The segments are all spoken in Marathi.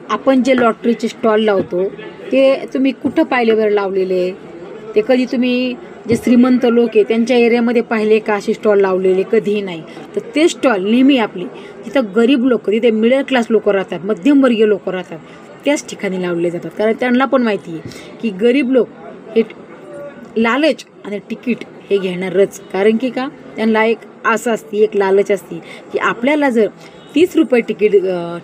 आपण जे लॉटरीचे स्टॉल लावतो ते तुम्ही कुठं पाहिले बरं लावलेले? ते कधी तुम्ही जे श्रीमंत लोक आहे त्यांच्या एरियामध्ये पाहिले का असे स्टॉल लावलेले? कधीही नाही. तर ते स्टॉल नेहमी आपली जिथं गरीब लोक, तिथे मिडल क्लास लोक राहतात, मध्यमवर्गीय लोक राहतात, त्याच ठिकाणी लावले जातात. कारण त्यांना पण माहिती आहे की गरीब लोक हे लालच आणि तिकीट हे घेणारच. कारण की का, त्यांना एक आशा असते, एक लालच असते की आपल्याला जर 30 रुपये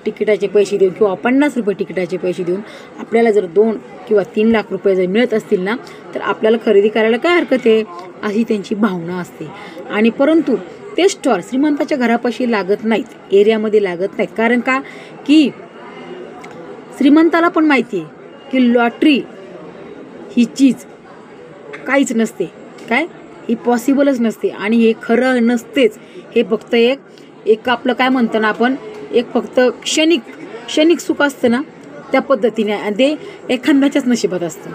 तिकिटाचे पैसे देऊन किंवा 50 रुपये तिकिटाचे पैसे देऊन आपल्याला जर 2 किंवा 3 लाख रुपये जर मिळत असतील ना, तर आपल्याला खरेदी करायला काय हरकत आहे, अशी त्यांची भावना असते. आणि परंतु ते स्टॉल श्रीमंताच्या घरापाशी लागत नाहीत, एरियामध्ये लागत नाहीत. कारण का की श्रीमंताला पण माहिती आहे की लॉटरी ही चीज काहीच नसते, काय ही पॉसिबलच नसते आणि हे खरं नसतेच. हे फक्त एक आपलं काय म्हणतो ना आपण, एक फक्त क्षणिक सुख असतं ना, त्या पद्धतीने. आणि ते एखाद्याच्याच नशिबात असतं,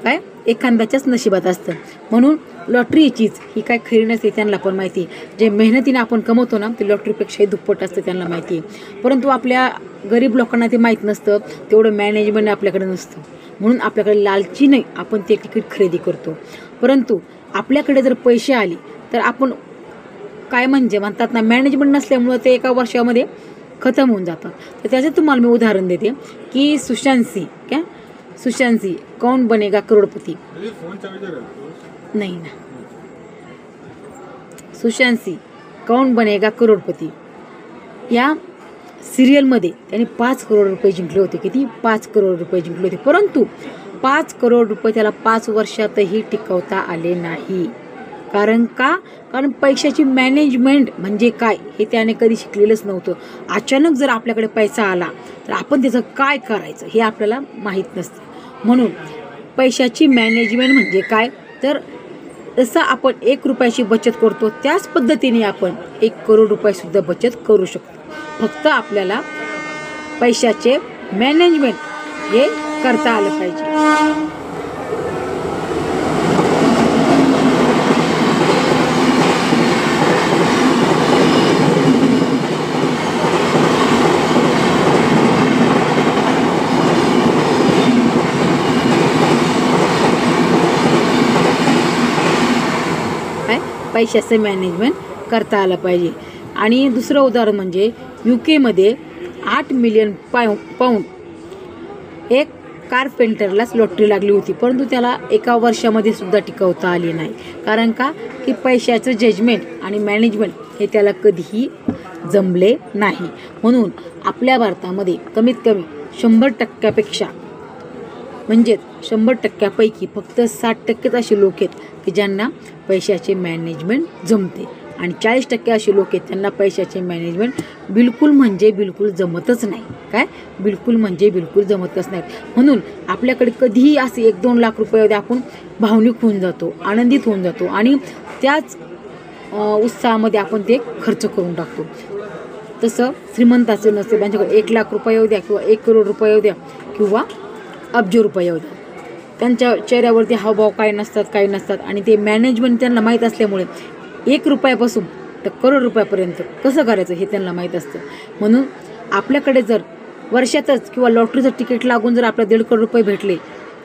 काय एखाद्याच्याच नशिबात असतं. म्हणून लॉटरी चीज ही काय खरी नसते, त्यांना पण माहिती आहे. जे मेहनतीने आपण कमवतो ना, ते लॉटरीपेक्षाही दुप्पट असतं, त्यांना माहिती आहे. परंतु आपल्या गरीब लोकांना ते माहीत नसतं, तेवढं मॅनेजमेंट आपल्याकडे नसतं. म्हणून आपल्याकडे लालची नाही आपण ते तिकीट खरेदी करतो. परंतु आपल्याकडे जर पैसे आले तर आपण काय म्हणतात ना, मॅनेजमेंट नसल्यामुळं ते एका वर्षामध्ये खतम होऊन जातं. तर त्याचं तुम्हाला मी उदाहरण देते की सुशांत सिंह कौन बनेगा करोडपती, नाही ना, सुशांत सिंह कौन बनेगा करोडपती या सिरियलमध्ये त्याने 5 करोड रुपये जिंकले होते. किती? 5 करोड रुपये जिंकले होते. परंतु 5 करोड रुपये त्याला 5 वर्षातही टिकवता आले नाही. कारण का? कारण पैशाची मॅनेजमेंट म्हणजे काय हे त्याने कधी शिकलेलंच नव्हतं. अचानक जर आपल्याकडे पैसा आला तर आपण त्याचं काय करायचं हे आपल्याला माहीत नसतं. म्हणून पैशाची मॅनेजमेंट म्हणजे काय, तर जसं आपण 1 रुपयाची बचत करतो त्याच पद्धतीने आपण 1 करोड रुपयेसुद्धा बचत करू शकतो. फक्त आपल्याला पैशाचे मॅनेजमेंट हे करता आलं पाहिजे. पैशाचं मॅनेजमेंट करता आलं पाहिजे. आणि दुसरं उदाहरण म्हणजे UK $8 मिलियन एक कारपेंटरलाच लॉटरी लागली होती. परंतु त्याला एका वर्षामध्ये सुद्धा टिकवता आली नाही. कारण का की पैशाचं जजमेंट आणि मॅनेजमेंट हे त्याला कधीही जमले नाही. म्हणून आपल्या भारतामध्ये कमीत कमी 100% म्हणजेच 100%पैकी फक्त 60% असे लोक आहेत की ज्यांना पैशाचे मॅनेजमेंट जमते आणि 40% असे लोक आहेत त्यांना पैशाचे मॅनेजमेंट बिलकुल जमतच नाही. काय बिलकुल जमतच नाहीत. म्हणून आपल्याकडे कधीही असे 1-2 लाख रुपये आपण भावनिक होऊन जातो, आनंदित होऊन जातो आणि त्याच उत्साहामध्ये आपण ते खर्च करून टाकतो. तसं श्रीमंताचं नसते, त्यांच्याकडे 1 लाख रुपये येऊ द्या किंवा 1 करोड रुपये येऊ द्या किंवा अब्ज रुपये येऊ द्या, त्यांच्या चेहऱ्यावरती हावभाव काही नसतात आणि ते मॅनेजमेंट त्यांना माहीत असल्यामुळे 1 रुपयापासून तर करोड रुपयापर्यंत कसं करायचं हे त्यांना माहीत असतं. म्हणून आपल्याकडे जर वर्षातच किंवा लॉटरीचं तिकीट लागून जर आपल्याला 1.5 करोड रुपये भेटले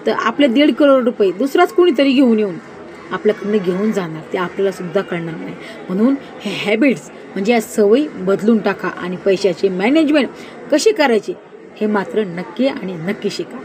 तर आपले 1.5 करोड रुपये दुसराच कोणीतरी घेऊन येऊन आपल्याकडनं घेऊन जाणार, ते आपल्याला सुद्धा कळणार नाही. म्हणून हे हॅबिट्स म्हणजे या सवयी बदलून टाका आणि पैशाची मॅनेजमेंट कशी करायची हे मात्र नक्की आणि नक्की शिका.